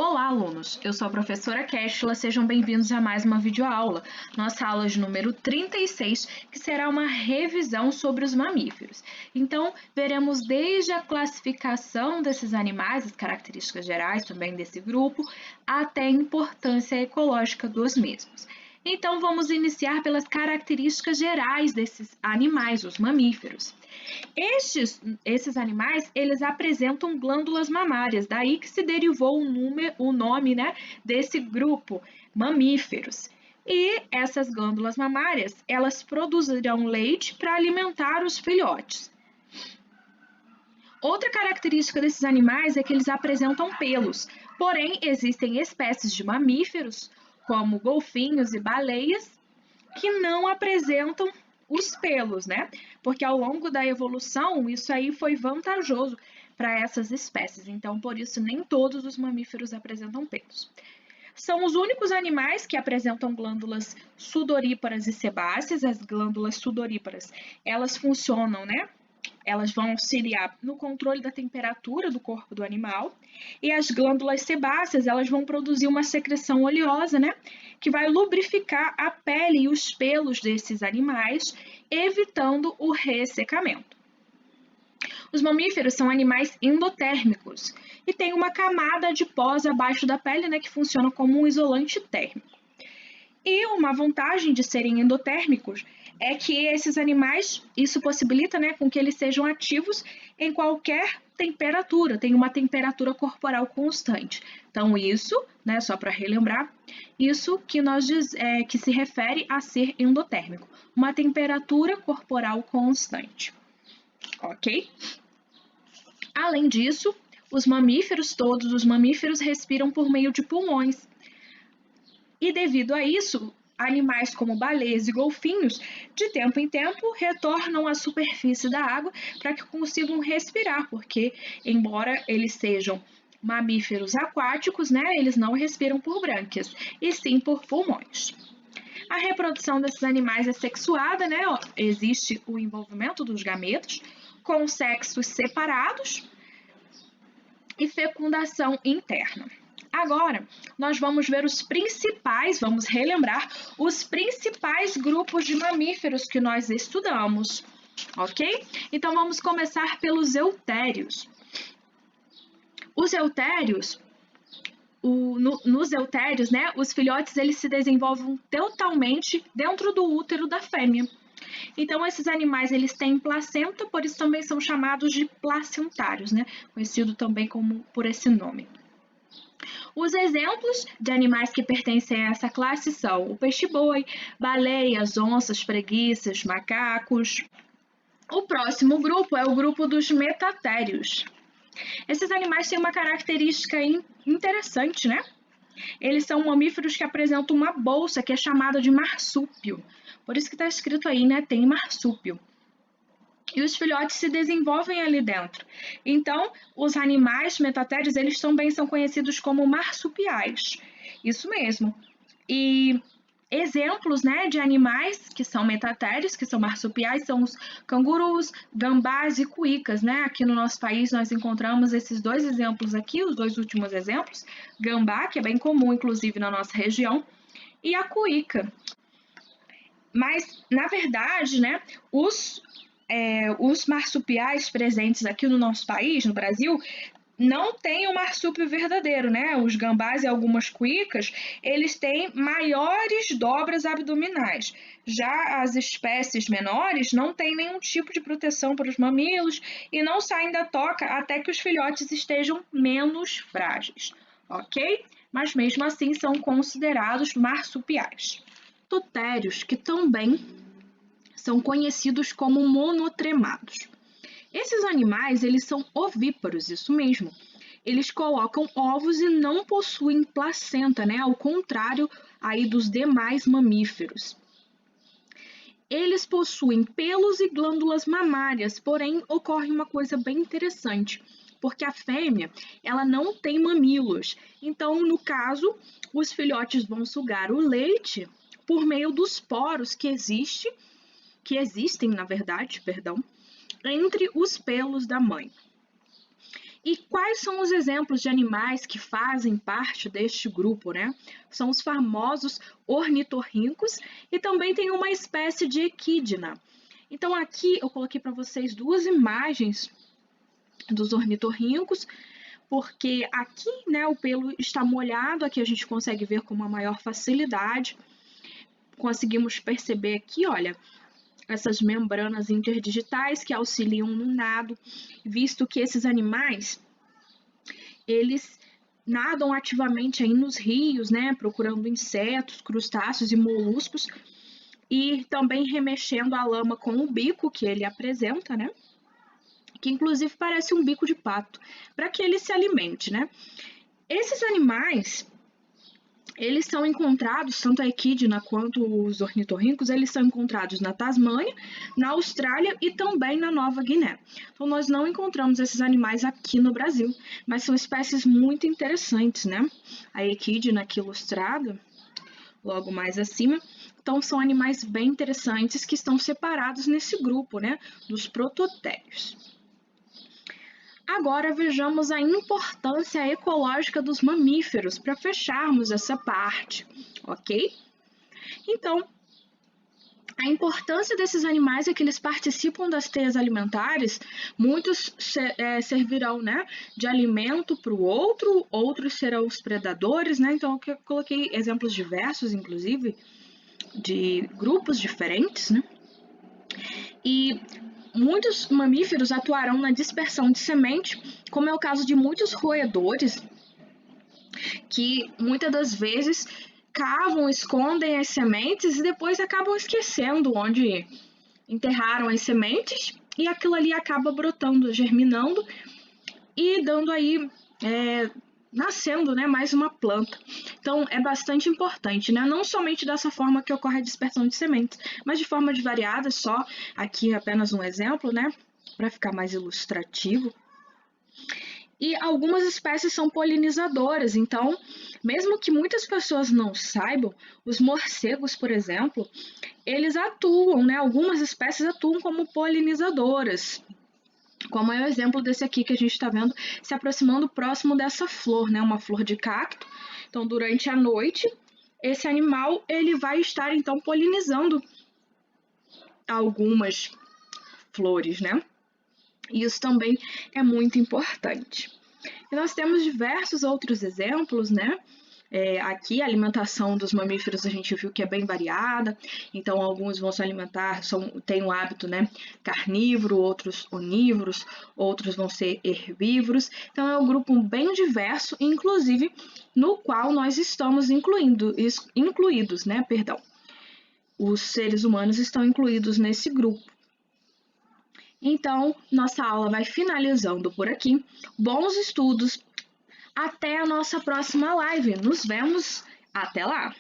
Olá, alunos! Eu sou a professora Késhla, sejam bem-vindos a mais uma videoaula, nossa aula de número 36, que será uma revisão sobre os mamíferos. Então, veremos desde a classificação desses animais, as características gerais também desse grupo, até a importância ecológica dos mesmos. Então, vamos iniciar pelas características gerais desses animais, os mamíferos. Esses animais, eles apresentam glândulas mamárias, daí que se derivou o nome, né, desse grupo, mamíferos. E essas glândulas mamárias, elas produzirão leite para alimentar os filhotes. Outra característica desses animais é que eles apresentam pelos, porém existem espécies de mamíferos, como golfinhos e baleias, que não apresentam os pelos, né? Porque ao longo da evolução, isso aí foi vantajoso para essas espécies. Então, por isso, nem todos os mamíferos apresentam pelos. São os únicos animais que apresentam glândulas sudoríparas e sebáceas. As glândulas sudoríparas, elas funcionam, né? Elas vão auxiliar no controle da temperatura do corpo do animal. E as glândulas sebáceas, elas vão produzir uma secreção oleosa, né? Que vai lubrificar a pele e os pelos desses animais, evitando o ressecamento. Os mamíferos são animais endotérmicos e têm uma camada de pós abaixo da pele, né? Que funciona como um isolante térmico. E uma vantagem de serem endotérmicos é que esses animais, isso possibilita, né, com que eles sejam ativos em qualquer temperatura, tem uma temperatura corporal constante. Então, isso, né, só para relembrar, isso que se refere a ser endotérmico, uma temperatura corporal constante, ok? Além disso, todos os mamíferos respiram por meio de pulmões. E devido a isso, animais como baleias e golfinhos, de tempo em tempo, retornam à superfície da água para que consigam respirar, porque, embora eles sejam mamíferos aquáticos, né, eles não respiram por brânquias, e sim por pulmões. A reprodução desses animais é sexuada, né, existe o envolvimento dos gametos com sexos separados e fecundação interna. Agora, nós vamos ver vamos relembrar os principais grupos de mamíferos que nós estudamos, ok? Então, vamos começar pelos eutérios. Os eutérios, nos eutérios, né, os filhotes eles se desenvolvem totalmente dentro do útero da fêmea. Então, esses animais, eles têm placenta, por isso também são chamados de placentários, né? Conhecido também por esse nome. Os exemplos de animais que pertencem a essa classe são o peixe-boi, baleias, onças, preguiças, macacos. O próximo grupo é o grupo dos metatérios. Esses animais têm uma característica interessante, né? Eles são mamíferos que apresentam uma bolsa que é chamada de marsúpio. Por isso que está escrito aí, né? Tem marsúpio. E os filhotes se desenvolvem ali dentro. Então, os animais metatérios, eles também são conhecidos como marsupiais. Isso mesmo. E exemplos, né, de animais que são metatérios, que são marsupiais, são os cangurus, gambás e cuícas, né? Aqui no nosso país nós encontramos esses dois exemplos aqui, os dois últimos exemplos. Gambá, que é bem comum, inclusive, na nossa região, e a cuíca. Mas, na verdade, né, os marsupiais presentes aqui no nosso país, no Brasil, não têm o marsúpio verdadeiro, né? Os gambás e algumas cuícas, eles têm maiores dobras abdominais. Já as espécies menores não têm nenhum tipo de proteção para os mamilos e não saem da toca até que os filhotes estejam menos frágeis, ok? Mas mesmo assim são considerados marsupiais. Totérios, que também são conhecidos como monotremados. Esses animais, eles são ovíparos, isso mesmo. Eles colocam ovos e não possuem placenta, né? Ao contrário aí dos demais mamíferos. Eles possuem pelos e glândulas mamárias, porém ocorre uma coisa bem interessante, porque a fêmea, ela não tem mamilos. Então, no caso, os filhotes vão sugar o leite por meio dos poros que existem, na verdade, entre os pelos da mãe. E quais são os exemplos de animais que fazem parte deste grupo, né? São os famosos ornitorrincos e também tem uma espécie de equidna. Então aqui eu coloquei para vocês duas imagens dos ornitorrincos, porque aqui, né, o pelo está molhado, aqui a gente consegue ver com uma maior facilidade. Conseguimos perceber aqui, olha, essas membranas interdigitais que auxiliam no nado, visto que esses animais, eles nadam ativamente aí nos rios, né, procurando insetos, crustáceos e moluscos, e também remexendo a lama com o bico que ele apresenta, né, que inclusive parece um bico de pato, para que ele se alimente, né. Esses animais, eles são encontrados, tanto a equidna quanto os ornitorrincos, eles são encontrados na Tasmânia, na Austrália e também na Nova Guiné. Então, nós não encontramos esses animais aqui no Brasil, mas são espécies muito interessantes, né? A equidna aqui ilustrada, logo mais acima. Então, são animais bem interessantes que estão separados nesse grupo, né? Dos prototérios. Agora vejamos a importância ecológica dos mamíferos para fecharmos essa parte, ok? Então, a importância desses animais é que eles participam das teias alimentares, muitos servirão, né, de alimento para o outro, outros serão os predadores, né? Então, eu coloquei exemplos diversos, inclusive, de grupos diferentes, né? E muitos mamíferos atuarão na dispersão de semente, como é o caso de muitos roedores, que muitas das vezes cavam, escondem as sementes e depois acabam esquecendo onde enterraram as sementes e aquilo ali acaba brotando, germinando e dando aí, nascendo, né, mais uma planta. Então, é bastante importante, né? Não somente dessa forma que ocorre a dispersão de sementes, mas de forma variada, só aqui apenas um exemplo, né, para ficar mais ilustrativo. E algumas espécies são polinizadoras, então, mesmo que muitas pessoas não saibam, os morcegos, por exemplo, eles atuam, né? Algumas espécies atuam como polinizadoras, como é o exemplo desse aqui que a gente está vendo se aproximando próximo dessa flor, né? Uma flor de cacto. Então, durante a noite, esse animal ele vai estar então polinizando algumas flores, né? E isso também é muito importante. E nós temos diversos outros exemplos, né? Aqui a alimentação dos mamíferos a gente viu que é bem variada, então alguns vão se alimentar, têm um hábito, né, carnívoro, outros onívoros, outros vão ser herbívoros, então é um grupo bem diverso, inclusive no qual nós estamos incluídos, né, perdão. Os seres humanos estão incluídos nesse grupo. Então, nossa aula vai finalizando por aqui. Bons estudos! Até a nossa próxima live. Nos vemos. Até lá!